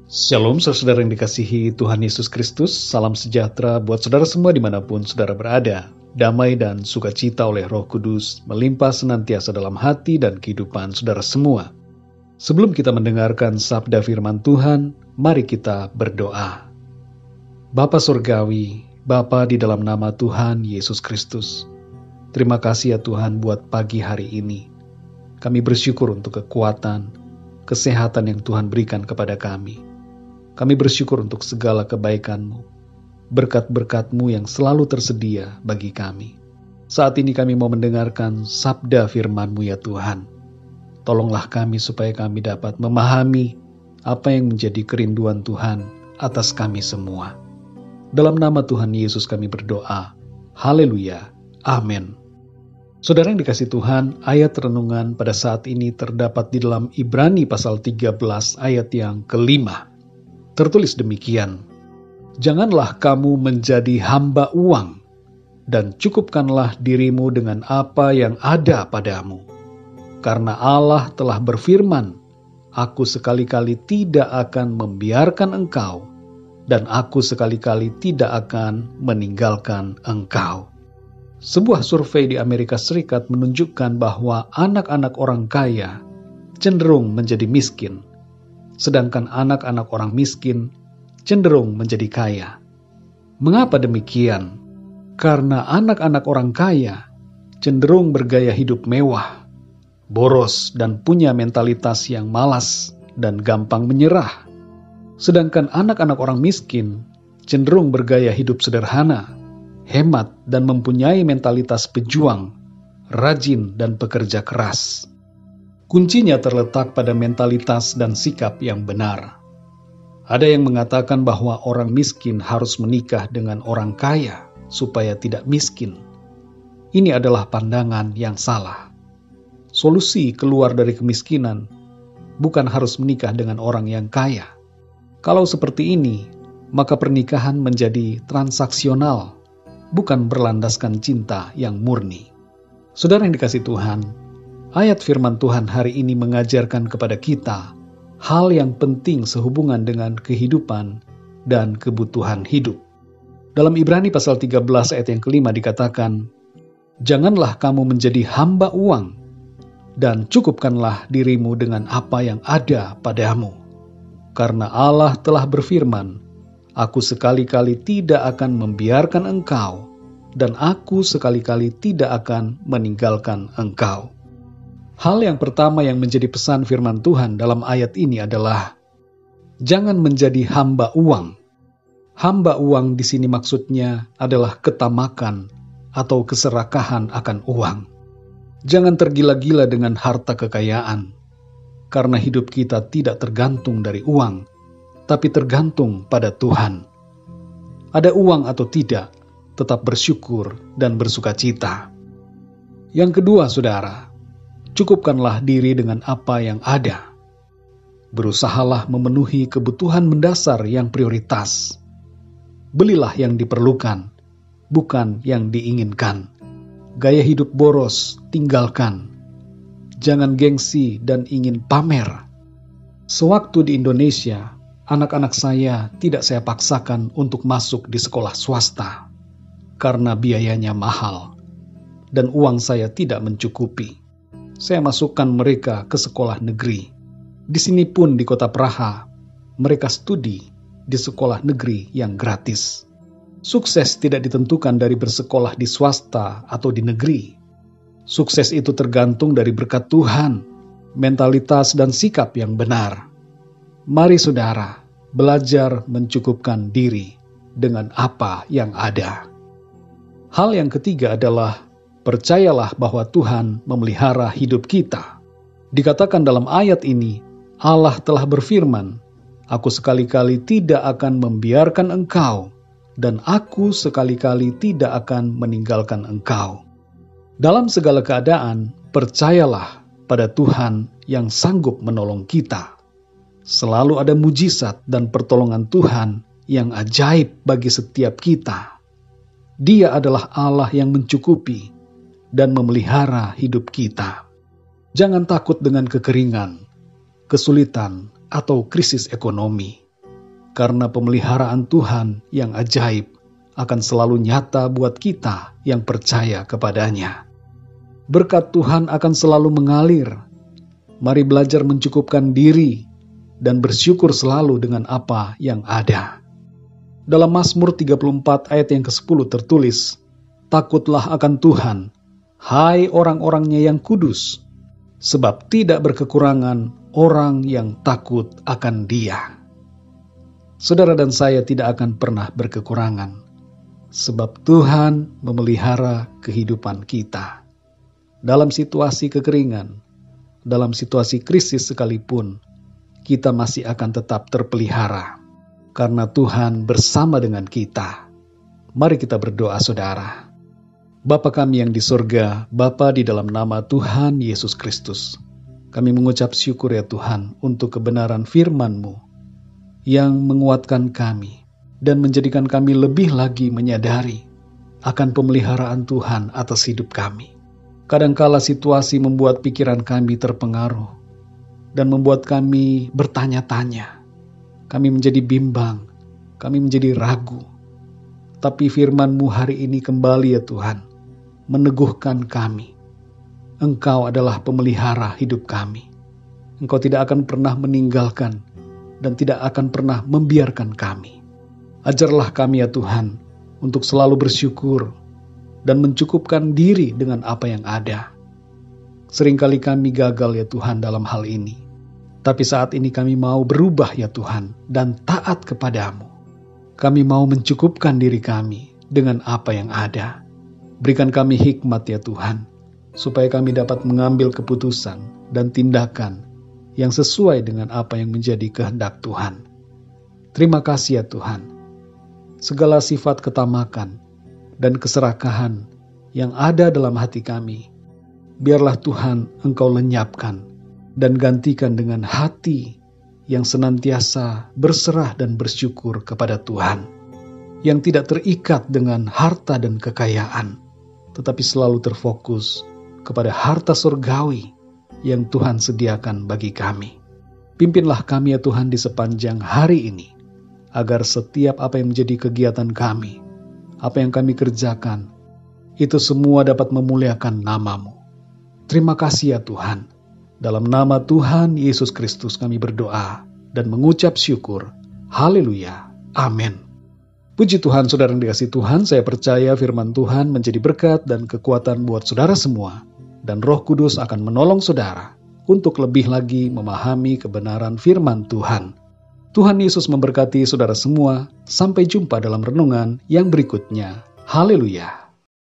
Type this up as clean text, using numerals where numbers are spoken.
Shalom saudara yang dikasihi Tuhan Yesus Kristus, salam sejahtera buat saudara semua dimanapun saudara berada. Damai dan sukacita oleh Roh Kudus melimpah senantiasa dalam hati dan kehidupan saudara semua. Sebelum kita mendengarkan sabda firman Tuhan, mari kita berdoa. Bapa Surgawi, Bapa di dalam nama Tuhan Yesus Kristus, terima kasih ya Tuhan buat pagi hari ini. Kami bersyukur untuk kekuatan, kesehatan yang Tuhan berikan kepada kami. Kami bersyukur untuk segala kebaikan-Mu, berkat-berkat-Mu yang selalu tersedia bagi kami. Saat ini kami mau mendengarkan sabda firman-Mu ya Tuhan. Tolonglah kami supaya kami dapat memahami apa yang menjadi kerinduan Tuhan atas kami semua. Dalam nama Tuhan Yesus kami berdoa. Haleluya. Amin. Saudara yang dikasih Tuhan, ayat renungan pada saat ini terdapat di dalam Ibrani pasal 13 ayat yang ke-5. Tertulis demikian, janganlah kamu menjadi hamba uang, dan cukupkanlah dirimu dengan apa yang ada padamu. Karena Allah telah berfirman, aku sekali-kali tidak akan membiarkan engkau, dan aku sekali-kali tidak akan meninggalkan engkau. Sebuah survei di Amerika Serikat menunjukkan bahwa anak-anak orang kaya cenderung menjadi miskin, sedangkan anak-anak orang miskin cenderung menjadi kaya. Mengapa demikian? Karena anak-anak orang kaya cenderung bergaya hidup mewah, boros, dan punya mentalitas yang malas dan gampang menyerah. Sedangkan anak-anak orang miskin cenderung bergaya hidup sederhana, hemat, dan mempunyai mentalitas pejuang, rajin, dan pekerja keras. Kuncinya terletak pada mentalitas dan sikap yang benar. Ada yang mengatakan bahwa orang miskin harus menikah dengan orang kaya supaya tidak miskin. Ini adalah pandangan yang salah. Solusi keluar dari kemiskinan bukan harus menikah dengan orang yang kaya. Kalau seperti ini, maka pernikahan menjadi transaksional, bukan berlandaskan cinta yang murni. Saudara yang dikasih Tuhan, ayat firman Tuhan hari ini mengajarkan kepada kita hal yang penting sehubungan dengan kehidupan dan kebutuhan hidup. Dalam Ibrani pasal 13 ayat yang ke-5 dikatakan, janganlah kamu menjadi hamba uang, dan cukupkanlah dirimu dengan apa yang ada padamu. Karena Allah telah berfirman, aku sekali-kali tidak akan membiarkan engkau, dan aku sekali-kali tidak akan meninggalkan engkau. Hal yang pertama yang menjadi pesan firman Tuhan dalam ayat ini adalah jangan menjadi hamba uang. Hamba uang di sini maksudnya adalah ketamakan atau keserakahan akan uang. Jangan tergila-gila dengan harta kekayaan, karena hidup kita tidak tergantung dari uang, tapi tergantung pada Tuhan. Ada uang atau tidak, tetap bersyukur dan bersukacita. Yang kedua, saudara, cukupkanlah diri dengan apa yang ada. Berusahalah memenuhi kebutuhan mendasar yang prioritas. Belilah yang diperlukan, bukan yang diinginkan. Gaya hidup boros, tinggalkan. Jangan gengsi dan ingin pamer. Sewaktu di Indonesia, anak-anak saya tidak saya paksakan untuk masuk di sekolah swasta, karena biayanya mahal, dan uang saya tidak mencukupi. Saya masukkan mereka ke sekolah negeri. Di sini pun di kota Praha, mereka studi di sekolah negeri yang gratis. Sukses tidak ditentukan dari bersekolah di swasta atau di negeri. Sukses itu tergantung dari berkat Tuhan, mentalitas dan sikap yang benar. Mari saudara, belajar mencukupkan diri dengan apa yang ada. Hal yang ketiga adalah percayalah bahwa Tuhan memelihara hidup kita. Dikatakan dalam ayat ini, Allah telah berfirman, aku sekali-kali tidak akan membiarkan engkau, dan aku sekali-kali tidak akan meninggalkan engkau. Dalam segala keadaan, percayalah pada Tuhan yang sanggup menolong kita. Selalu ada mujizat dan pertolongan Tuhan yang ajaib bagi setiap kita. Dia adalah Allah yang mencukupi dan memelihara hidup kita. Jangan takut dengan kekeringan, kesulitan, atau krisis ekonomi. karena pemeliharaan Tuhan yang ajaib akan selalu nyata buat kita yang percaya kepadanya. Berkat Tuhan akan selalu mengalir. Mari belajar mencukupkan diri dan bersyukur selalu dengan apa yang ada. Dalam Mazmur 34 ayat yang ke-10 tertulis, "Takutlah akan Tuhan, hai orang-orangnya yang kudus, sebab tidak berkekurangan orang yang takut akan Dia." Saudara dan saya tidak akan pernah berkekurangan, sebab Tuhan memelihara kehidupan kita. Dalam situasi kekeringan, dalam situasi krisis sekalipun, kita masih akan tetap terpelihara, karena Tuhan bersama dengan kita. Mari kita berdoa, saudara. Bapa kami yang di surga, Bapa, di dalam nama Tuhan Yesus Kristus, kami mengucap syukur ya Tuhan untuk kebenaran firman-Mu yang menguatkan kami dan menjadikan kami lebih lagi menyadari akan pemeliharaan Tuhan atas hidup kami. Kadangkala situasi membuat pikiran kami terpengaruh dan membuat kami bertanya-tanya. Kami menjadi bimbang, kami menjadi ragu. Tapi firman-Mu hari ini kembali ya Tuhan, meneguhkan kami. Engkau adalah pemelihara hidup kami. Engkau tidak akan pernah meninggalkan dan tidak akan pernah membiarkan kami. Ajarlah kami ya Tuhan untuk selalu bersyukur dan mencukupkan diri dengan apa yang ada. Seringkali kami gagal ya Tuhan dalam hal ini. Tapi saat ini kami mau berubah ya Tuhan dan taat kepadamu. Kami mau mencukupkan diri kami dengan apa yang ada. Berikan kami hikmat ya Tuhan, supaya kami dapat mengambil keputusan dan tindakan yang sesuai dengan apa yang menjadi kehendak Tuhan. Terima kasih ya Tuhan. Segala sifat ketamakan dan keserakahan yang ada dalam hati kami, biarlah Tuhan Engkau lenyapkan dan gantikan dengan hati yang senantiasa berserah dan bersyukur kepada Tuhan, yang tidak terikat dengan harta dan kekayaan, tetapi selalu terfokus kepada harta surgawi yang Tuhan sediakan bagi kami. Pimpinlah kami ya Tuhan di sepanjang hari ini, agar setiap apa yang menjadi kegiatan kami, apa yang kami kerjakan, itu semua dapat memuliakan nama-Mu. Terima kasih ya Tuhan. Dalam nama Tuhan Yesus Kristus kami berdoa dan mengucap syukur. Haleluya. Amin. Puji Tuhan, saudara yang dikasihi Tuhan, saya percaya firman Tuhan menjadi berkat dan kekuatan buat saudara semua. Dan Roh Kudus akan menolong saudara untuk lebih lagi memahami kebenaran firman Tuhan. Tuhan Yesus memberkati saudara semua. Sampai jumpa dalam renungan yang berikutnya. Haleluya.